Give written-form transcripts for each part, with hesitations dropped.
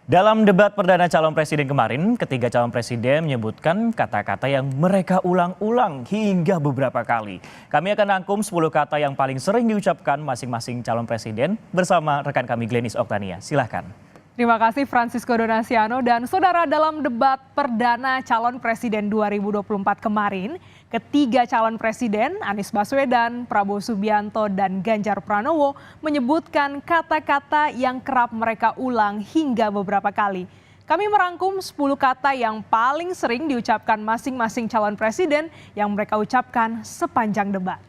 Dalam debat perdana calon presiden kemarin, ketiga calon presiden menyebutkan kata-kata yang mereka ulang-ulang hingga beberapa kali. Kami akan rangkum 10 kata yang paling sering diucapkan masing-masing calon presiden bersama rekan kami Glenis Oktania. Silahkan. Terima kasih Francisco Donasiano dan saudara, dalam debat perdana calon presiden 2024 kemarin, ketiga calon presiden Anies Baswedan, Prabowo Subianto, dan Ganjar Pranowo menyebutkan kata-kata yang kerap mereka ulang hingga beberapa kali. Kami merangkum 10 kata yang paling sering diucapkan masing-masing calon presiden yang mereka ucapkan sepanjang debat.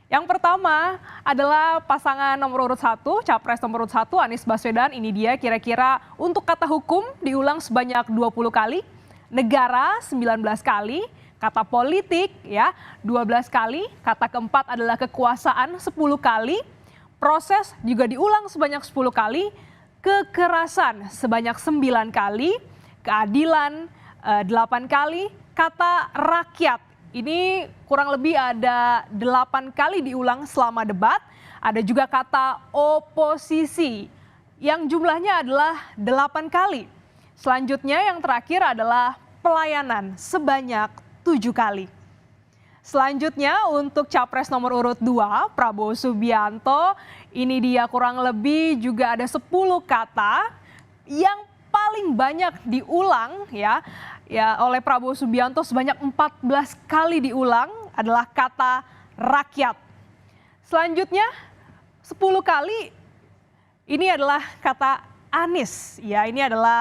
Yang pertama adalah pasangan nomor urut 1, capres nomor urut 1 Anies Baswedan. Ini dia kira-kira untuk kata hukum diulang sebanyak 20 kali, negara 19 kali, kata politik ya 12 kali, kata keempat adalah kekuasaan 10 kali, proses juga diulang sebanyak 10 kali, kekerasan sebanyak 9 kali, keadilan 8 kali, kata rakyat ini kurang lebih ada 8 kali diulang selama debat. Ada juga kata oposisi yang jumlahnya adalah 8 kali. Selanjutnya yang terakhir adalah pelayanan sebanyak 7 kali. Selanjutnya untuk capres nomor urut 2 Prabowo Subianto, ini dia kurang lebih juga ada 10 kata yang paling banyak diulang ya oleh Prabowo Subianto, sebanyak 14 kali diulang adalah kata rakyat. Selanjutnya 10 kali ini adalah kata Anies. Ya, ini adalah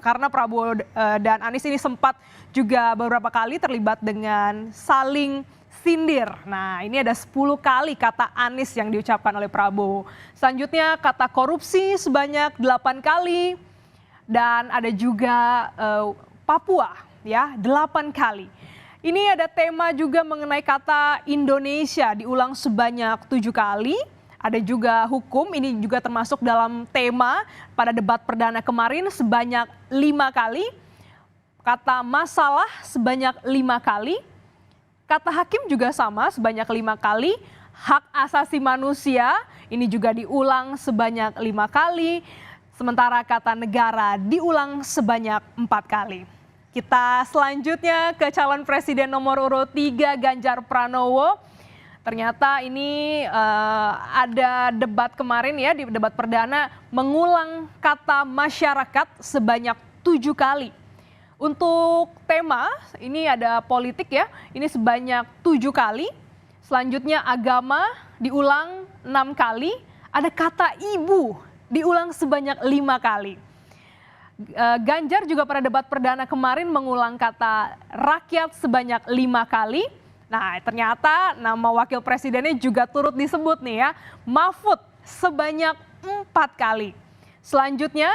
karena Prabowo dan Anies ini sempat juga beberapa kali terlibat dengan saling sindir. Nah, ini ada 10 kali kata Anies yang diucapkan oleh Prabowo. Selanjutnya kata korupsi sebanyak 8 kali dan ada juga Papua ya 8 kali. Ini ada tema juga mengenai kata Indonesia diulang sebanyak 7 kali. Ada juga hukum, ini juga termasuk dalam tema pada debat perdana kemarin sebanyak 5 kali. Kata masalah sebanyak 5 kali. Kata hakim juga sama sebanyak 5 kali. Hak asasi manusia ini juga diulang sebanyak 5 kali. Sementara kata negara diulang sebanyak 4 kali. Kita selanjutnya ke calon presiden nomor urut 3 Ganjar Pranowo. Ternyata ini ada debat kemarin ya, di debat perdana mengulang kata masyarakat sebanyak 7 kali. Untuk tema ini ada politik ya, ini sebanyak 7 kali. Selanjutnya agama diulang 6 kali. Ada kata ibu diulang sebanyak 5 kali. Ganjar juga pada debat perdana kemarin mengulang kata rakyat sebanyak 5 kali. Nah, ternyata nama wakil presidennya juga turut disebut nih ya, Mahfud sebanyak 4 kali. Selanjutnya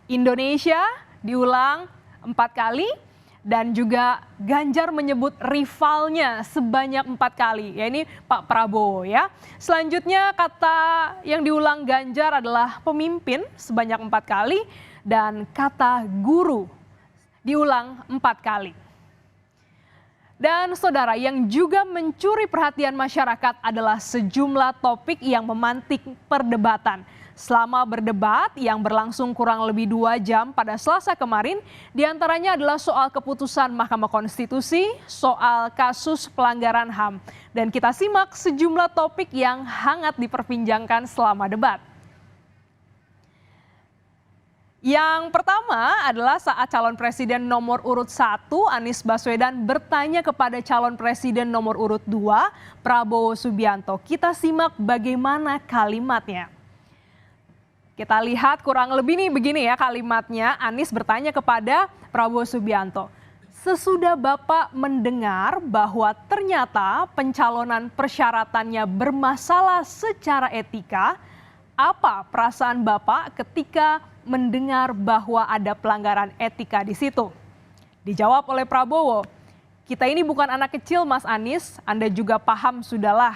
Indonesia diulang 4 kali dan juga Ganjar menyebut rivalnya sebanyak 4 kali, ya ini Pak Prabowo ya. Selanjutnya kata yang diulang Ganjar adalah pemimpin sebanyak 4 kali. Dan kata guru diulang 4 kali. Dan saudara, yang juga mencuri perhatian masyarakat adalah sejumlah topik yang memantik perdebatan. Selama berdebat yang berlangsung kurang lebih 2 jam pada Selasa kemarin, diantaranya adalah soal keputusan Mahkamah Konstitusi, soal kasus pelanggaran HAM. Dan kita simak sejumlah topik yang hangat diperbincangkan selama debat. Yang pertama adalah saat calon presiden nomor urut 1 Anies Baswedan bertanya kepada calon presiden nomor urut 2 Prabowo Subianto. Kita simak bagaimana kalimatnya. Kita lihat kurang lebih nih begini ya kalimatnya. Anies bertanya kepada Prabowo Subianto. Sesudah Bapak mendengar bahwa ternyata pencalonan persyaratannya bermasalah secara etika, apa perasaan Bapak ketika mendengar bahwa ada pelanggaran etika di situ? Dijawab oleh Prabowo, kita ini bukan anak kecil Mas Anies, Anda juga paham sudahlah.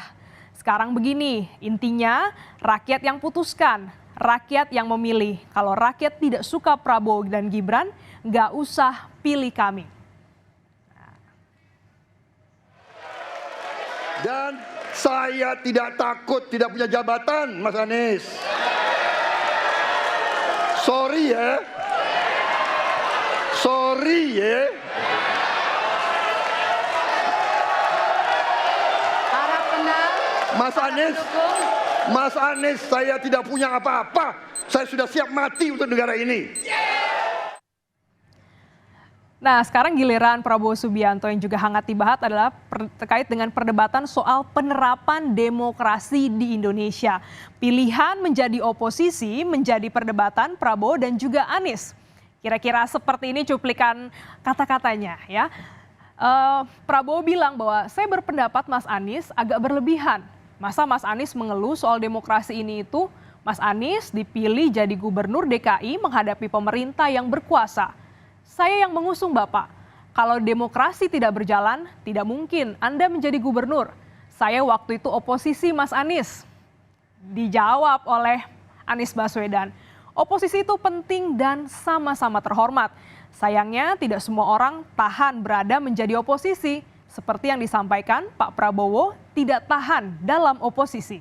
Sekarang begini, intinya rakyat yang putuskan, rakyat yang memilih. Kalau rakyat tidak suka Prabowo dan Gibran, nggak usah pilih kami. Dan saya tidak takut tidak punya jabatan, Mas Anies. Sorry Sorry ya. Sorry ya. Para Mas Anies, saya tidak punya apa-apa. Saya sudah siap mati untuk negara ini. Nah, sekarang giliran Prabowo Subianto yang juga hangat dibahas adalah terkait dengan perdebatan soal penerapan demokrasi di Indonesia. Pilihan menjadi oposisi menjadi perdebatan Prabowo dan juga Anies. Kira-kira seperti ini cuplikan kata-katanya ya. Prabowo bilang bahwa saya berpendapat Mas Anies agak berlebihan. Masa Mas Anies mengeluh soal demokrasi ini itu? Mas Anies dipilih jadi gubernur DKI menghadapi pemerintah yang berkuasa. Saya yang mengusung Bapak. Kalau demokrasi tidak berjalan, tidak mungkin Anda menjadi gubernur. Saya waktu itu oposisi Mas Anies. Dijawab oleh Anies Baswedan. Oposisi itu penting dan sama-sama terhormat. Sayangnya tidak semua orang tahan berada menjadi oposisi. Seperti yang disampaikan Pak Prabowo tidak tahan dalam oposisi.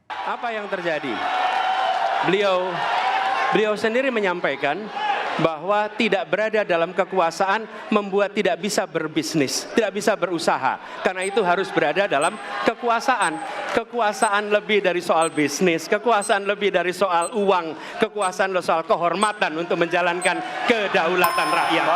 Apa yang terjadi? Beliau sendiri menyampaikan bahwa tidak berada dalam kekuasaan membuat tidak bisa berbisnis, tidak bisa berusaha. Karena itu harus berada dalam kekuasaan. Kekuasaan lebih dari soal bisnis, kekuasaan lebih dari soal uang, kekuasaan soal kehormatan untuk menjalankan kedaulatan rakyat.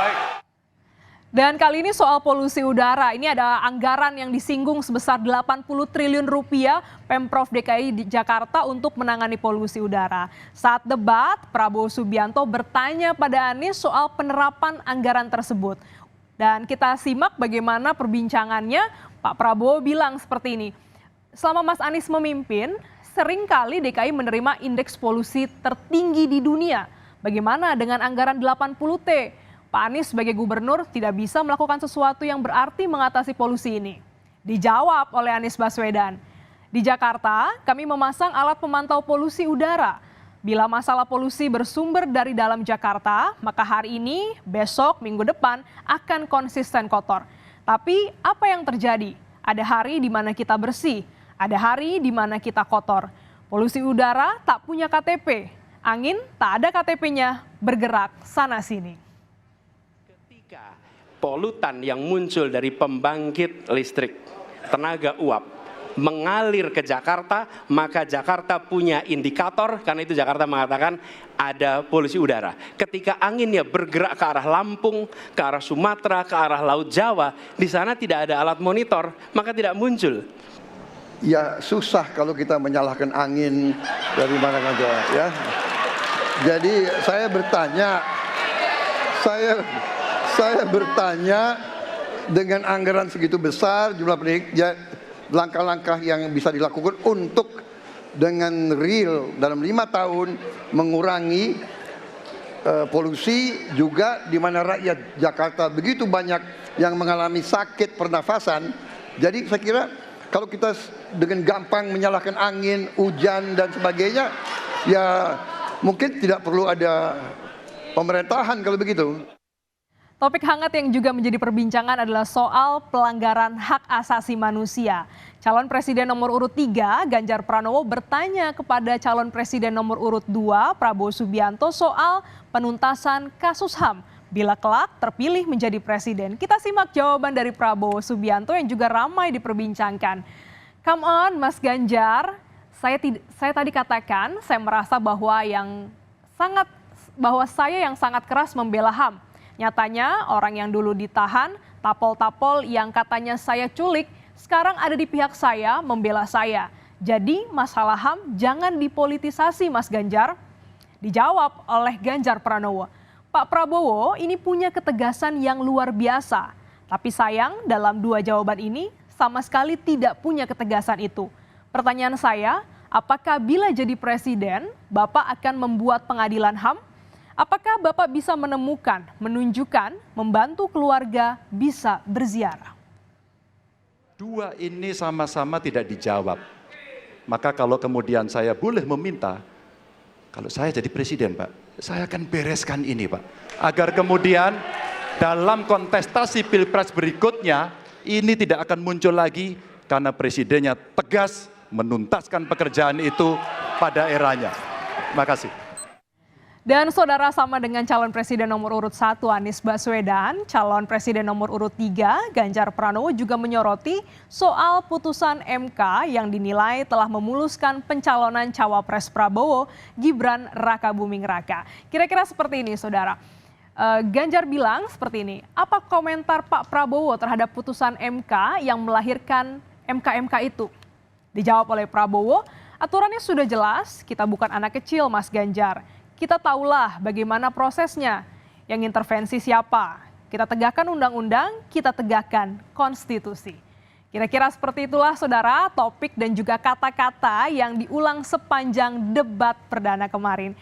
Dan kali ini soal polusi udara, ini ada anggaran yang disinggung sebesar 80 triliun rupiah Pemprov DKI di Jakarta untuk menangani polusi udara. Saat debat, Prabowo Subianto bertanya pada Anies soal penerapan anggaran tersebut. Dan kita simak bagaimana perbincangannya. Pak Prabowo bilang seperti ini, selama Mas Anies memimpin, seringkali DKI menerima indeks polusi tertinggi di dunia. Bagaimana dengan anggaran 80T? Pak Anies sebagai gubernur tidak bisa melakukan sesuatu yang berarti mengatasi polusi ini. Dijawab oleh Anies Baswedan. Di Jakarta, kami memasang alat pemantau polusi udara. Bila masalah polusi bersumber dari dalam Jakarta, maka hari ini, besok, minggu depan akan konsisten kotor. Tapi apa yang terjadi? Ada hari di mana kita bersih, ada hari di mana kita kotor. Polusi udara tak punya KTP, angin tak ada KTP-nya, bergerak sana-sini. Polutan yang muncul dari pembangkit listrik tenaga uap mengalir ke Jakarta, maka Jakarta punya indikator, karena itu Jakarta mengatakan ada polusi udara. Ketika anginnya bergerak ke arah Lampung, ke arah Sumatera, ke arah Laut Jawa, di sana tidak ada alat monitor, maka tidak muncul. Ya susah kalau kita menyalahkan angin dari mana saja ya. Jadi saya bertanya, saya bertanya, dengan anggaran segitu besar, jumlah langkah-langkah yang bisa dilakukan untuk dengan real dalam 5 tahun mengurangi polusi, juga di mana rakyat Jakarta begitu banyak yang mengalami sakit pernafasan. Jadi saya kira kalau kita dengan gampang menyalahkan angin, hujan dan sebagainya, ya mungkin tidak perlu ada pemerintahan kalau begitu. Topik hangat yang juga menjadi perbincangan adalah soal pelanggaran hak asasi manusia. Calon Presiden nomor urut 3, Ganjar Pranowo, bertanya kepada calon Presiden nomor urut 2, Prabowo Subianto, soal penuntasan kasus HAM bila kelak terpilih menjadi presiden. Kita simak jawaban dari Prabowo Subianto yang juga ramai diperbincangkan. Come on, Mas Ganjar, saya tadi katakan saya merasa bahwa saya yang sangat keras membela HAM. Nyatanya orang yang dulu ditahan, tapol-tapol yang katanya saya culik, sekarang ada di pihak saya, membela saya. Jadi masalah HAM jangan dipolitisasi, Mas Ganjar. Dijawab oleh Ganjar Pranowo. Pak Prabowo ini punya ketegasan yang luar biasa. Tapi sayang dalam 2 jawaban ini sama sekali tidak punya ketegasan itu. Pertanyaan saya, apakah bila jadi presiden, Bapak akan membuat pengadilan HAM? Apakah Bapak bisa menemukan, menunjukkan, membantu keluarga bisa berziarah? 2 ini sama-sama tidak dijawab. Maka kalau kemudian saya boleh meminta, kalau saya jadi presiden, Pak, saya akan bereskan ini, Pak. Agar kemudian dalam kontestasi Pilpres berikutnya, ini tidak akan muncul lagi karena presidennya tegas menuntaskan pekerjaan itu pada eranya. Terima kasih. Dan saudara, sama dengan calon presiden nomor urut 1 Anies Baswedan, calon presiden nomor urut 3 Ganjar Pranowo juga menyoroti soal putusan MK yang dinilai telah memuluskan pencalonan cawapres Prabowo Gibran Rakabuming Raka. Kira-kira seperti ini saudara. Ganjar bilang seperti ini, apa komentar Pak Prabowo terhadap putusan MK yang melahirkan MK-MK itu? Dijawab oleh Prabowo, aturannya sudah jelas, kita bukan anak kecil Mas Ganjar. Kita tahulah bagaimana prosesnya, yang intervensi siapa. Kita tegakkan undang-undang, kita tegakkan konstitusi. Kira-kira seperti itulah saudara topik dan juga kata-kata yang diulang sepanjang debat perdana kemarin.